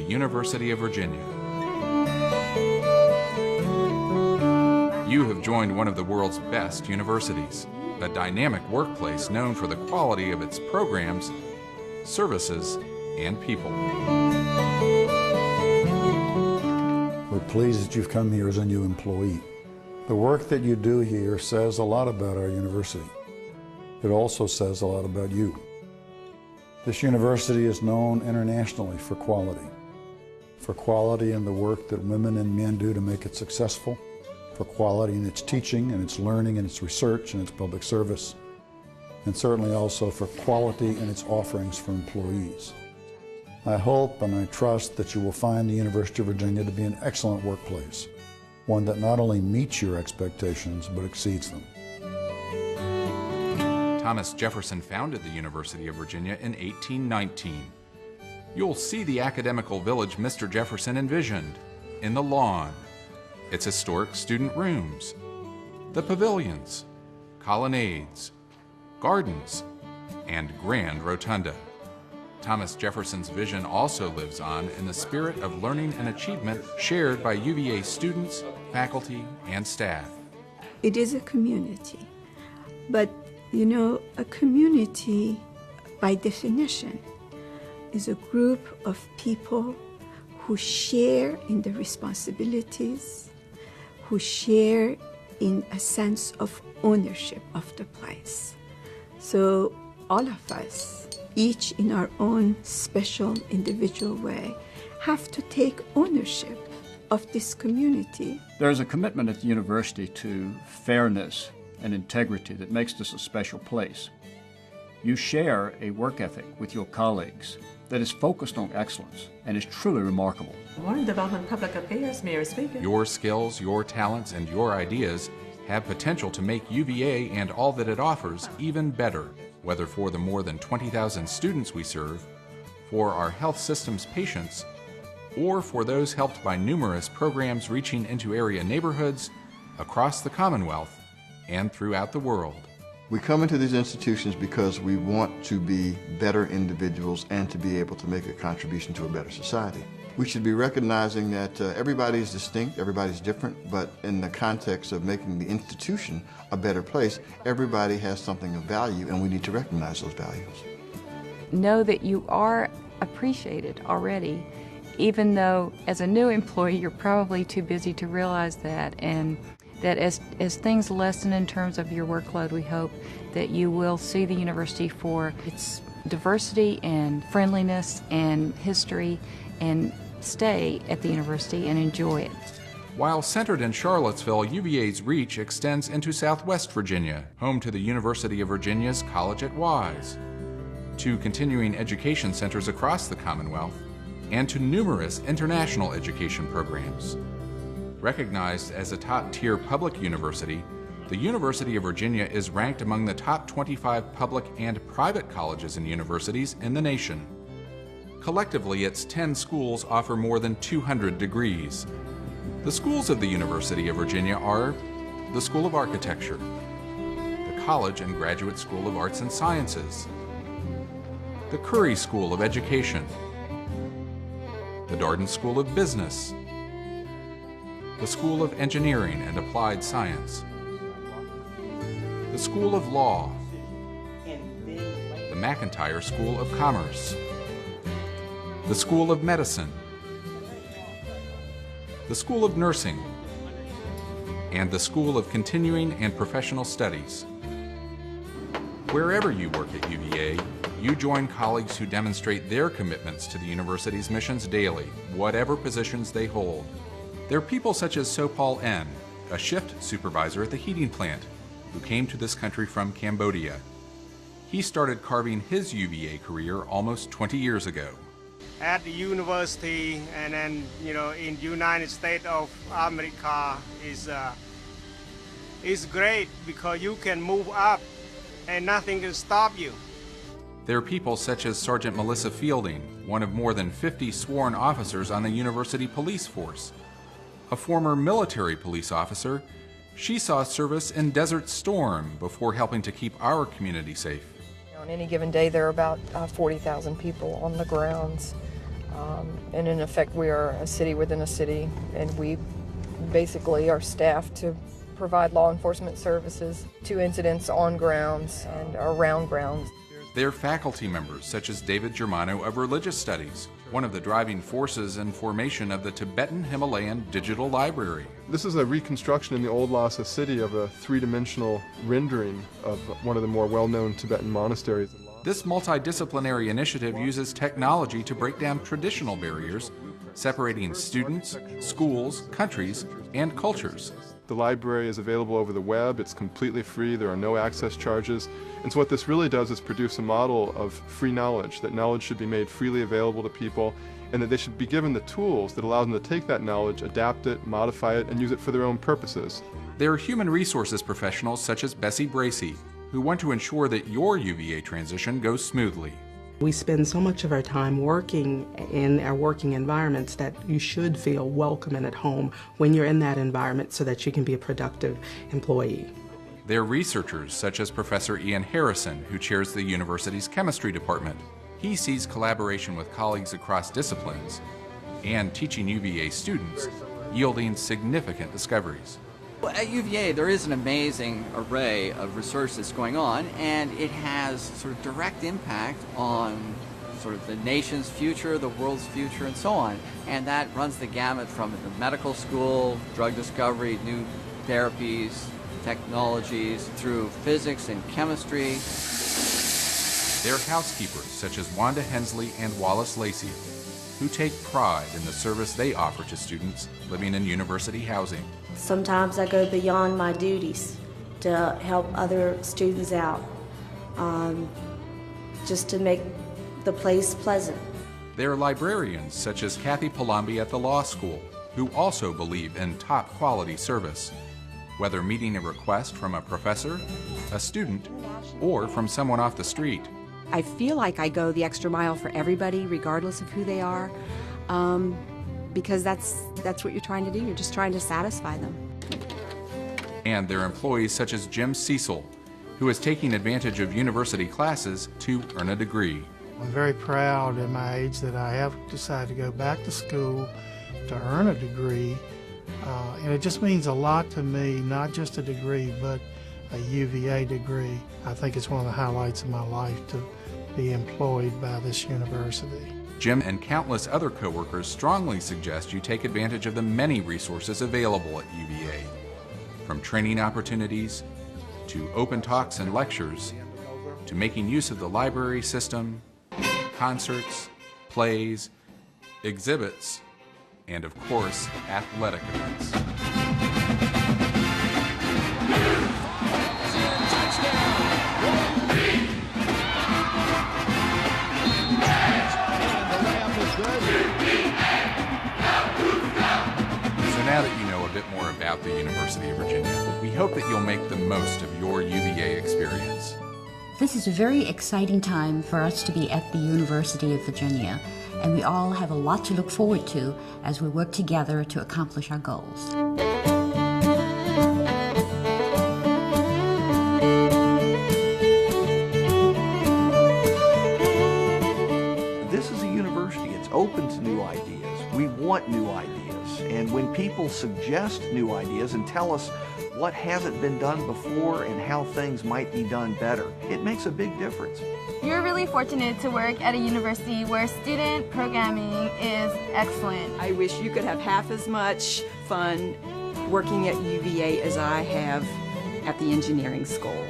University of Virginia. You have joined one of the world's best universities, a dynamic workplace known for the quality of its programs, services, and people. We're pleased that you've come here as a new employee. The work that you do here says a lot about our university. It also says a lot about you. This university is known internationally for quality in the work that women and men do to make it successful, for quality in its teaching and its learning and its research and its public service, and certainly also for quality in its offerings for employees. I hope and I trust that you will find the University of Virginia to be an excellent workplace, one that not only meets your expectations, but exceeds them. Thomas Jefferson founded the University of Virginia in 1819. You'll see the academical village Mr. Jefferson envisioned in the lawn, its historic student rooms, the pavilions, colonnades, gardens, and grand rotunda. Thomas Jefferson's vision also lives on in the spirit of learning and achievement shared by UVA students, faculty, and staff. It is a community, but you know, a community by definition is a group of people who share in the responsibilities, who share in a sense of ownership of the place. So all of us, each in our own special individual way, have to take ownership of this community. There's a commitment at the university to fairness and integrity that makes this a special place. You share a work ethic with your colleagues that is focused on excellence and is truly remarkable. Warren Development Public Affairs, Mayor Speaker. Your skills, your talents, and your ideas have potential to make UVA and all that it offers even better, whether for the more than 20,000 students we serve, for our health system's patients, or for those helped by numerous programs reaching into area neighborhoods across the Commonwealth and throughout the world. We come into these institutions because we want to be better individuals and to be able to make a contribution to a better society. We should be recognizing that everybody is distinct, everybody's different, but in the context of making the institution a better place, everybody has something of value and we need to recognize those values. Know that you are appreciated already, even though as a new employee you're probably too busy to realize that, and that as things lessen in terms of your workload, we hope that you will see the university for its diversity and friendliness and history and stay at the university and enjoy it. While centered in Charlottesville, UVA's reach extends into Southwest Virginia, home to the University of Virginia's College at Wise, to continuing education centers across the Commonwealth, and to numerous international education programs. Recognized as a top-tier public university, the University of Virginia is ranked among the top 25 public and private colleges and universities in the nation. Collectively, its 10 schools offer more than 200 degrees. The schools of the University of Virginia are the School of Architecture, the College and Graduate School of Arts and Sciences, the Curry School of Education, the Darden School of Business, the School of Engineering and Applied Science, the School of Law, the McIntire School of Commerce, the School of Medicine, the School of Nursing, and the School of Continuing and Professional Studies. Wherever you work at UVA, you join colleagues who demonstrate their commitments to the university's missions daily, whatever positions they hold. There are people such as Sopal N, a shift supervisor at the heating plant, who came to this country from Cambodia. He started carving his UVA career almost 20 years ago. At the university and then, in United States of America is great because you can move up and nothing can stop you. There are people such as Sergeant Melissa Fielding, one of more than 50 sworn officers on the university police force. A former military police officer, she saw service in Desert Storm before helping to keep our community safe. On any given day, there are about 40,000 people on the grounds. And in effect, we are a city within a city, and we basically are staffed to provide law enforcement services to incidents on grounds and around grounds. They're faculty members such as David Germano of Religious Studies, one of the driving forces in formation of the Tibetan Himalayan Digital Library. This is a reconstruction in the old Lhasa city of a three-dimensional rendering of one of the more well-known Tibetan monasteries. This multidisciplinary initiative uses technology to break down traditional barriers, separating students, schools, countries, and cultures. The library is available over the web, it's completely free, there are no access charges. And so what this really does is produce a model of free knowledge, that knowledge should be made freely available to people, and that they should be given the tools that allow them to take that knowledge, adapt it, modify it, and use it for their own purposes. There are human resources professionals such as Bessie Bracey, who want to ensure that your UVA transition goes smoothly. We spend so much of our time working in our working environments that you should feel welcome and at home when you're in that environment so that you can be a productive employee. There are researchers such as Professor Ian Harrison, who chairs the university's chemistry department. He sees collaboration with colleagues across disciplines and teaching UVA students yielding significant discoveries. Well, at UVA, there is an amazing array of research that's going on, and it has sort of direct impact on sort of the nation's future, the world's future, and so on. And that runs the gamut from the medical school, drug discovery, new therapies, technologies, through physics and chemistry. They're housekeepers such as Wanda Hensley and Wallace Lacey, who take pride in the service they offer to students living in university housing. Sometimes I go beyond my duties to help other students out, just to make the place pleasant. There are librarians such as Kathy Palombi at the law school, who also believe in top quality service, whether meeting a request from a professor, a student, or from someone off the street. I feel like I go the extra mile for everybody, regardless of who they are, because that's what you're trying to do. You're just trying to satisfy them. And there are employees such as Jim Cecil, who is taking advantage of university classes to earn a degree. I'm very proud at my age that I have decided to go back to school to earn a degree, and it just means a lot to me, not just a degree, but a UVA degree. I think it's one of the highlights of my life to be employed by this university. Jim and countless other coworkers strongly suggest you take advantage of the many resources available at UVA, from training opportunities, to open talks and lectures, to making use of the library system, concerts, plays, exhibits, and of course, athletic events. Now that you know a bit more about the University of Virginia, we hope that you'll make the most of your UVA experience. This is a very exciting time for us to be at the University of Virginia, and we all have a lot to look forward to as we work together to accomplish our goals. This is a university. It's open to new ideas. We want new ideas. And when people suggest new ideas and tell us what hasn't been done before and how things might be done better, it makes a big difference. You're really fortunate to work at a university where student programming is excellent. I wish you could have half as much fun working at UVA as I have at the engineering school.